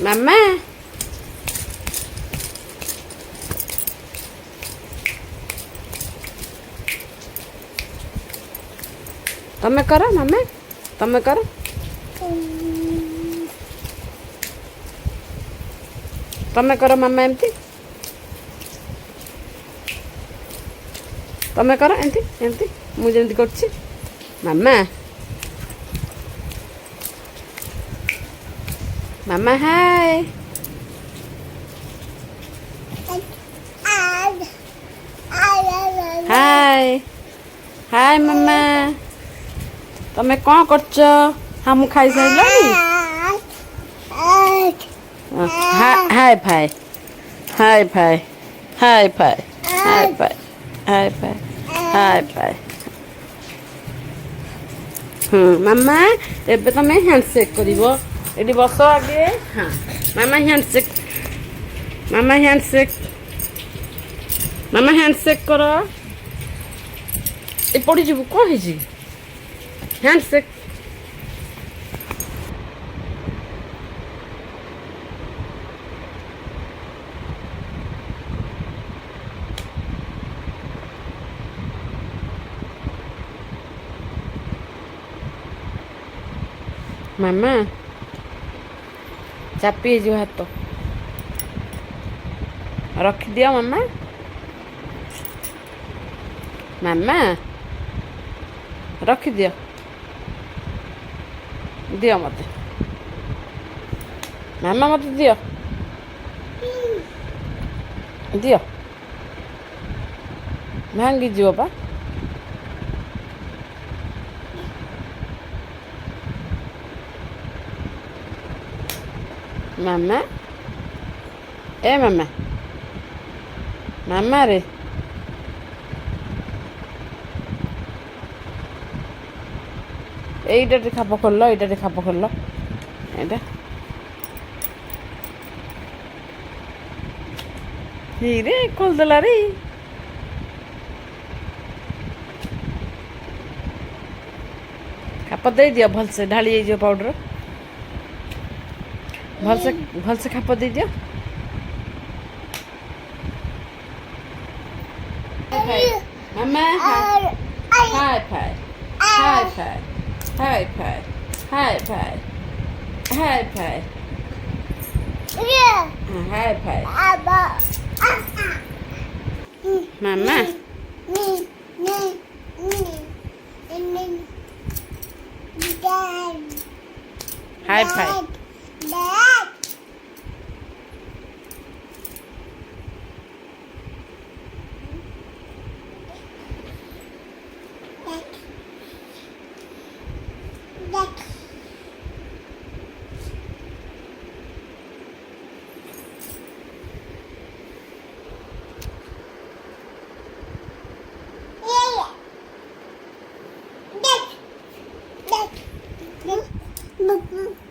ମାମା ତମେ କର ମାମା ତମେ କର ତମେ କର ମାମା ଏମିତି ତମେ କର ଏମିତି ଏମିତି ମୁଁ ଯେମିତି କରୁଛି ମାମା ମାମା ହାଏ ହାଏ ହାଏ ମାମା ତମେ କ'ଣ କରୁଛ ହଁ ମୁଁ ଖାଇସାରିଲଣି ହାଏ ଫାଏ ହାଏ ଫାଏ ହାଏ ଫାଏ ହାଏ ଫାଏ ହାଏ ଫାଏ ହାଏ ଫାଏ ମାମା ଏବେ ତମେ ହ୍ୟାଣ୍ଡସେକ୍ କରିବ ଏଠି ବସ ଆଗେ ହଁ ମାମା ହ୍ୟାଣ୍ଡସେକ୍ ମାମା ହ୍ୟାଣ୍ଡସେକ୍ ମାମା ହ୍ୟାଣ୍ଡସେକ୍ କର ଏ ପଡ଼ିଯିବୁ କ'ଣ ହେଇଛି ହ୍ୟାଣ୍ଡସେକ୍ ମାମା ଚାପି ହେଇଯିବ ହାତ ରଖିଦିଅ ମାମା ମାମା ରଖିଦିଅ ଦିଅ ମୋତେ ମାମା ମୋତେ ଦିଅ ଦିଅ ଭାଙ୍ଗିଯିବ ପା ମାମା ଏ ମାମା ମାମା ରେ এইটা খাপ করলো এইটা খাপ করলো এটা রে খোলদেলা রে ଖାପ ଦେଇଦିଅ ଭଲସେ ଢାଳି ହେଇଯିବ ପାଉଡର ଭଲସେ ଭଲସେ ଖାପ ଦେଇଦିଅ ମାମା ହାଏ ଫାଏ ହାଏ ଫାଏ ହାଏ ଫାଏ ହାଏ ଫାଏ ହାଏ ଫାଏ ହାଏ ଫାଏ ମାମା ହାଏ ଫାଏ Look.